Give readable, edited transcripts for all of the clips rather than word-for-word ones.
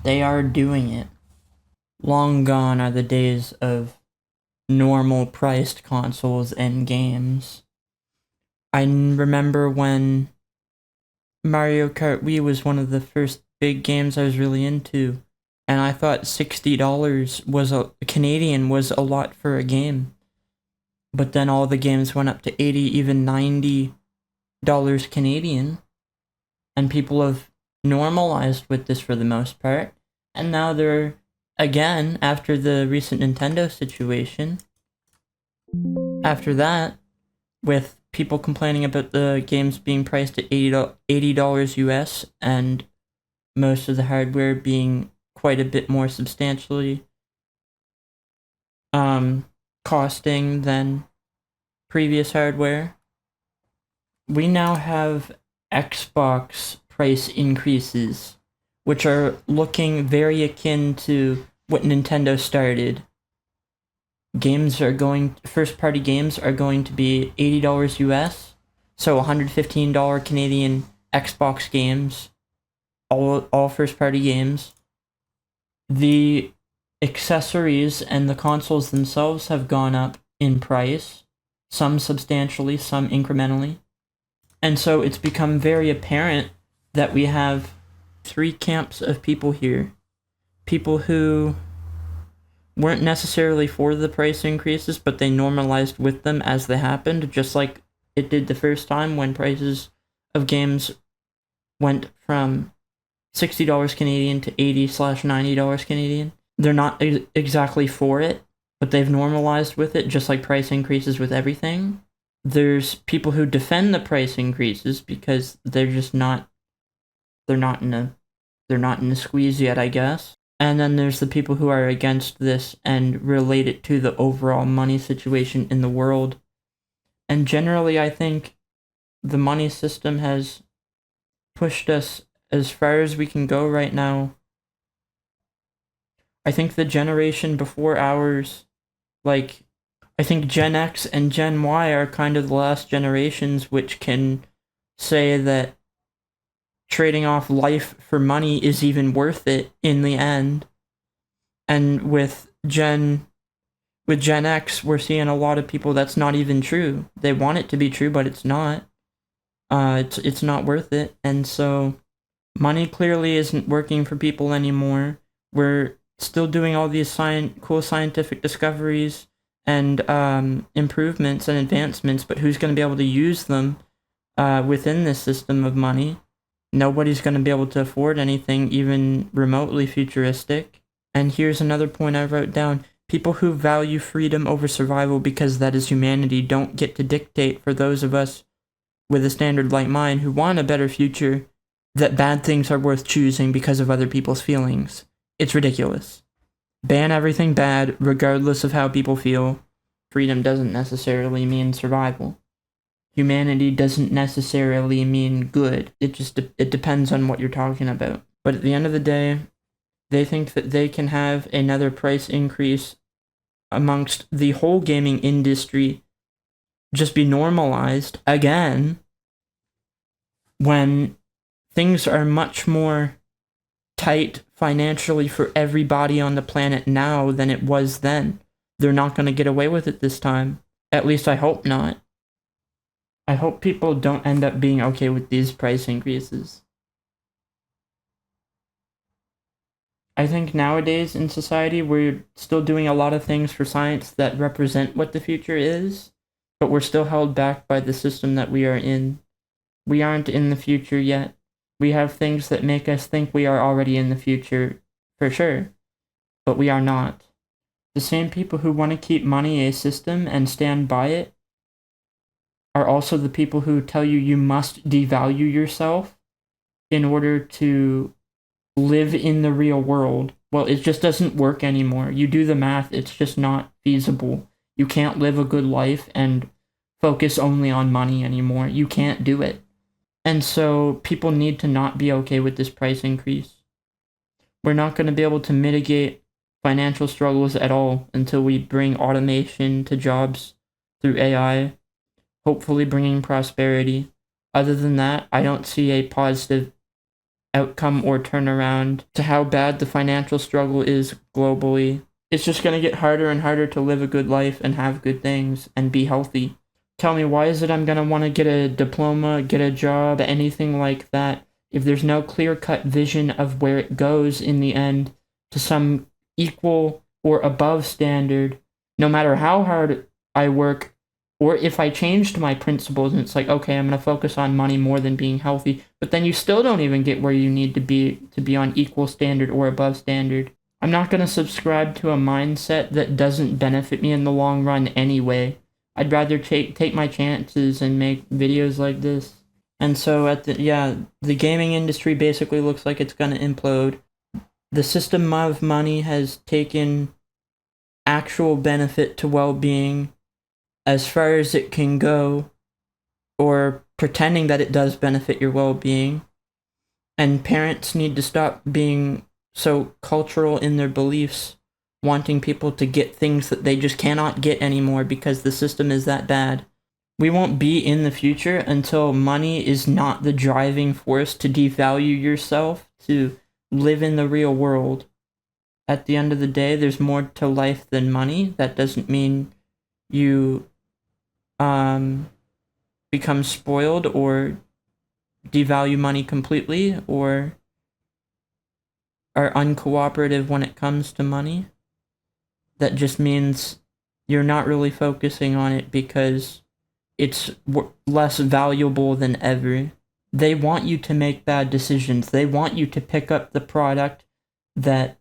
They are doing it. Long gone are the days of normal priced consoles and games. I remember when Mario Kart Wii was one of the first big games I was really into, and I thought $60 was a Canadian was a lot for a game. But then all the games went up to 80, even $90 Canadian, and people have normalized with this for the most part. And now they're again after the recent Nintendo situation. After that, with people complaining about the games being priced at $80 US and most of the hardware being quite a bit more substantially costing than previous hardware. We now have Xbox price increases, which are looking very akin to what Nintendo started. First party games are going to be $80 US, so $115 Canadian Xbox games, all first party games. The accessories and the consoles themselves have gone up in price, some substantially, some incrementally. And so it's become very apparent that we have three camps of people here. People who weren't necessarily for the price increases, but they normalized with them as they happened, just like it did the first time when prices of games went from $60 Canadian to $80/$90 Canadian. They're not exactly for it, but they've normalized with it, just like price increases with everything. There's people who defend the price increases because they're not in a squeeze yet, I guess. And then there's the people who are against this and relate it to the overall money situation in the world. And generally, I think the money system has pushed us as far as we can go right now. I think the generation before ours, like, I think Gen X and Gen Y are kind of the last generations which can say that trading off life for money is even worth it in the end. And with Gen X, we're seeing a lot of people that's not even true. They want it to be true, but it's not. It's not worth it. And so money clearly isn't working for people anymore. We're still doing all these cool scientific discoveries and improvements and advancements, but who's going to be able to use them within this system of money? Nobody's going to be able to afford anything even remotely futuristic. And here's another point I wrote down. People who value freedom over survival because that is humanity don't get to dictate for those of us with a standard like mine who want a better future that bad things are worth choosing because of other people's feelings. It's ridiculous. Ban everything bad regardless of how people feel. Freedom doesn't necessarily mean survival. Humanity doesn't necessarily mean good. It depends on what you're talking about. But at the end of the day, they think that they can have another price increase amongst the whole gaming industry just be normalized again when things are much more tight financially for everybody on the planet now than it was then. They're not going to get away with it this time. At least I hope not. I hope people don't end up being okay with these price increases. I think nowadays in society we're still doing a lot of things for science that represent what the future is, but we're still held back by the system that we are in. We aren't in the future yet. We have things that make us think we are already in the future, for sure, but we are not. The same people who want to keep money a system and stand by it are also the people who tell you you must devalue yourself in order to live in the real world. Well, it just doesn't work anymore. You do the math, it's just not feasible. You can't live a good life and focus only on money anymore. You can't do it. And so people need to not be okay with this price increase. We're not going to be able to mitigate financial struggles at all until we bring automation to jobs through AI, hopefully bringing prosperity. Other than that, I don't see a positive outcome or turnaround to how bad the financial struggle is globally. It's just going to get harder and harder to live a good life and have good things and be healthy. Tell me, why is it I'm going to want to get a diploma, get a job, anything like that, if there's no clear-cut vision of where it goes in the end to some equal or above standard, no matter how hard I work, or if I changed my principles and it's like, okay, I'm going to focus on money more than being healthy, but then you still don't even get where you need to be on equal standard or above standard. I'm not going to subscribe to a mindset that doesn't benefit me in the long run anyway. I'd rather take my chances and make videos like this. And so the gaming industry basically looks like it's gonna implode. The system of money has taken actual benefit to well-being as far as it can go, or pretending that it does benefit your well-being. And parents need to stop being so cultural in their beliefs, wanting people to get things that they just cannot get anymore because the system is that bad. We won't be in the future until money is not the driving force to devalue yourself, to live in the real world. At the end of the day, there's more to life than money. That doesn't mean you become spoiled or devalue money completely or are uncooperative when it comes to money. That just means you're not really focusing on it because it's less valuable than ever. They want you to make bad decisions. They want you to pick up the product that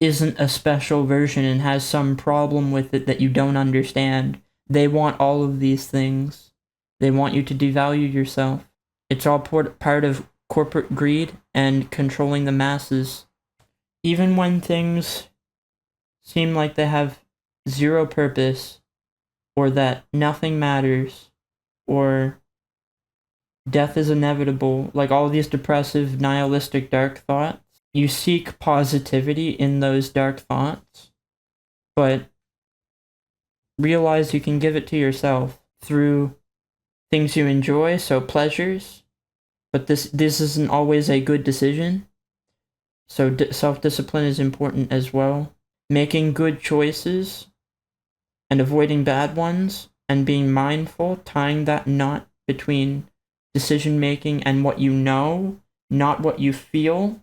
isn't a special version and has some problem with it that you don't understand. They want all of these things. They want you to devalue yourself. It's all part of corporate greed and controlling the masses. Even when things seem like they have zero purpose, or that nothing matters, or death is inevitable, like all these depressive, nihilistic, dark thoughts, you seek positivity in those dark thoughts, but realize you can give it to yourself through things you enjoy, so pleasures, but this isn't always a good decision, so self-discipline is important as well. Making good choices and avoiding bad ones, and being mindful, tying that knot between decision-making and what you know, not what you feel,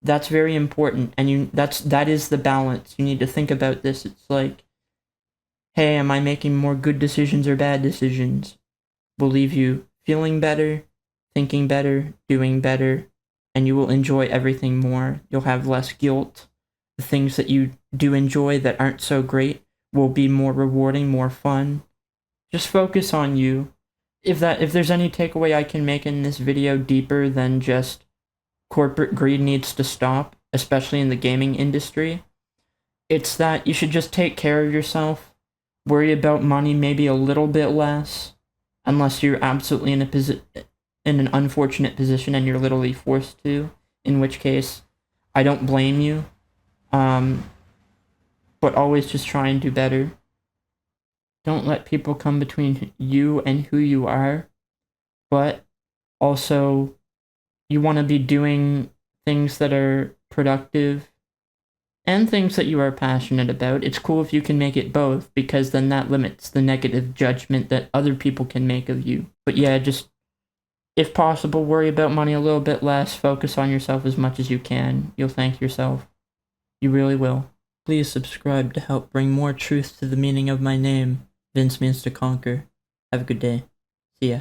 that's very important, and that is the balance. You need to think about this. It's like, hey, am I making more good decisions or bad decisions? Will leave you feeling better, thinking better, doing better, and you will enjoy everything more. You'll have less guilt. The things that you do enjoy that aren't so great will be more rewarding, more fun. Just focus on you. If there's any takeaway I can make in this video deeper than just corporate greed needs to stop, especially in the gaming industry, it's that you should just take care of yourself, worry about money maybe a little bit less, unless you're absolutely in an unfortunate position and you're literally forced to, in which case I don't blame you. But always just try and do better. Don't let people come between you and who you are, but also you want to be doing things that are productive and things that you are passionate about. It's cool if you can make it both, because then that limits the negative judgment that other people can make of you. But yeah, just, if possible, worry about money a little bit less, focus on yourself as much as you can. You'll thank yourself. You really will. Please subscribe to help bring more truth to the meaning of my name. Vince means to conquer. Have a good day. See ya.